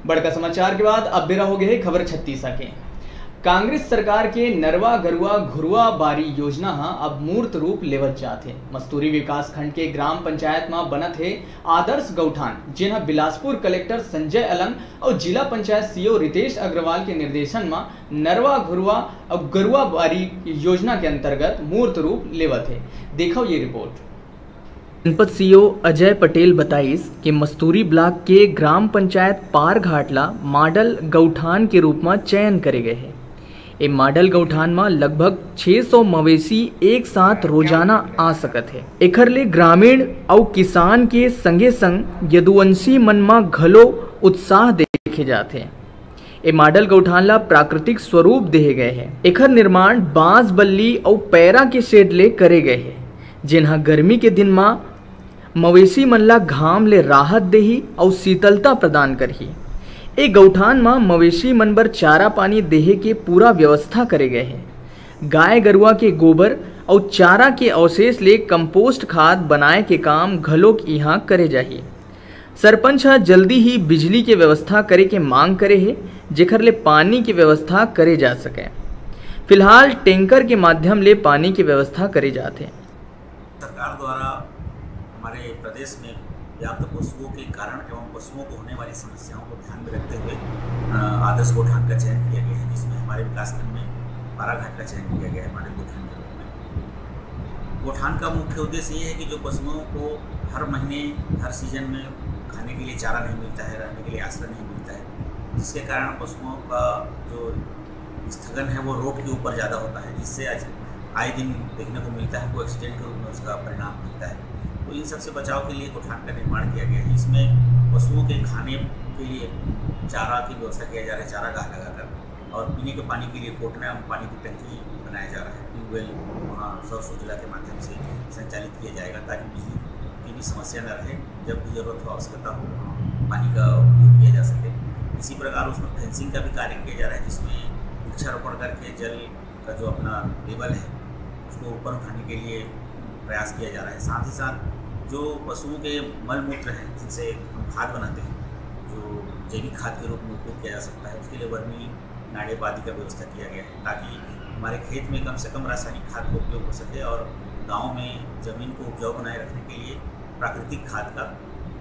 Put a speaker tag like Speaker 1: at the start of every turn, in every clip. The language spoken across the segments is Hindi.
Speaker 1: बड़का समाचार के बाद अब बेरा हो गए खबर 36 के। कांग्रेस सरकार के नरवा गरुआ घुरुआ बारी योजना अब मूर्त रूप लेवत जाते। मस्तूरी विकास खंड के ग्राम पंचायत में बनत है आदर्श गौठान, जिन्हें बिलासपुर कलेक्टर संजय अलंग और जिला पंचायत सीओ रितेश अग्रवाल के निर्देशन में नरवा घुरुआ और गरुआ बारी योजना के अंतर्गत मूर्त रूप लेवत है। देखो ये रिपोर्ट। जनपद सीओ अजय पटेल बताइस कि मस्तूरी ब्लॉक के ग्राम पंचायत पार घाटला मॉडल गौठान के रूप में चयन करे गए हैं। ये मॉडल गौठान में लगभग 600 मवेशी एक साथ रोजाना आ सकत है। एकर ले ग्रामीण और किसान के संगे संग यदुवंशी मन में घलो उत्साह देखे जाते हैं। ये मॉडल गौठान ला प्राकृतिक स्वरूप दिए गए हैं। एकर निर्माण बांस बल्ली और पैरा के शेड ले करे गए हैं, जिन्हा गर्मी के दिन में मवेशी मन ला घाम ले राहत देही और शीतलता प्रदान करही। एक गौठान में मवेशी मन बर चारा पानी देहे के पूरा व्यवस्था करे गए हैं। गाय गरुआ के गोबर और चारा के अवशेष ले कंपोस्ट खाद बनाए के काम घलोक यहाँ करे जाही। सरपंच जल्दी ही बिजली के व्यवस्था करे के मांग करे है, जेकर ले पानी की व्यवस्था करे जा सके। फिलहाल टैंकर के माध्यम ले पानी की व्यवस्था करे जाते हैं।
Speaker 2: सरकार द्वारा हमारे प्रदेश में व्याप्त पशुओं के कारण एवं पशुओं को होने वाली समस्याओं को ध्यान में रखते हुए आदर्श गौठान का चयन किया गया है, जिसमें हमारे विकासखंड में बाराघाट का चयन किया गया है मॉडल गौठान के रूप में। गौठान का मुख्य उद्देश्य ये है कि जो पशुओं को हर महीने हर सीजन में खाने के लिए चारा नहीं मिलता है, रहने के लिए आश्रय नहीं मिलता है, जिसके कारण पशुओं का जो स्थगन है वो रोड के ऊपर ज़्यादा होता है, जिससे आज आए दिन देखने को मिलता है, कोई एक्सीडेंट के रूप में उसका परिणाम मिलता है। तो इन सबसे बचाव के लिए गौठान का निर्माण किया गया है। इसमें पशुओं के खाने के लिए चारा की व्यवस्था किया जा रहा है, चारागाह लगाकर, और पीने के पानी के लिए कोटना एवं पानी की टंकी बनाया जा रहा है। ट्यूबवेल वहाँ सौर सूजला के माध्यम से संचालित किया जाएगा, ताकि बिजली की भी समस्या न रहे, जब भी जरूरत हो आवश्यकता हो पानी का उपयोग किया जा सके। इसी प्रकार उसमें फेंसिंग का भी कार्य किया जा रहा है, जिसमें वृक्षारोपण करके जल का जो अपना लेवल है उसको ऊपर उठाने के लिए प्रयास किया जा रहा है। साथ ही साथ जो पशुओं के मल मूत्र हैं, जिनसे हम खाद बनाते हैं, जो जैविक खाद के रूप में उपयोग किया जा सकता है, उसके लिए वर्मी नाड़े आदि का व्यवस्था किया गया है, ताकि हमारे खेत में कम से कम रासायनिक खाद का उपयोग हो सके और गांव में ज़मीन को उपजाऊ बनाए रखने के लिए प्राकृतिक खाद का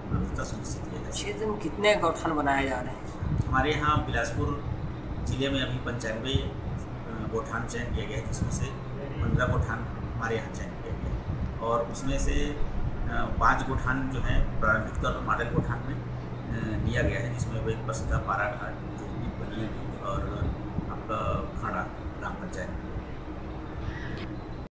Speaker 2: व्यवस्था सुनिश्चित किया जाए।
Speaker 3: क्षेत्र में कितने गौठान बनाए जा रहे हैं?
Speaker 2: हमारे यहाँ बिलासपुर जिले में अभी 95 गौठान चयन किया गया है, जिसमें से 15 गौठान हमारे यहाँ चयन किया गया है, और उसमें से 5 गौठान जो हैं प्रारंभिक तौर पर मॉडल गौठान में लिया गया है, जिसमें वे प्रसिद्ध पाराघाट जो बनी और आपका खाड़ा ग्राम पंचायत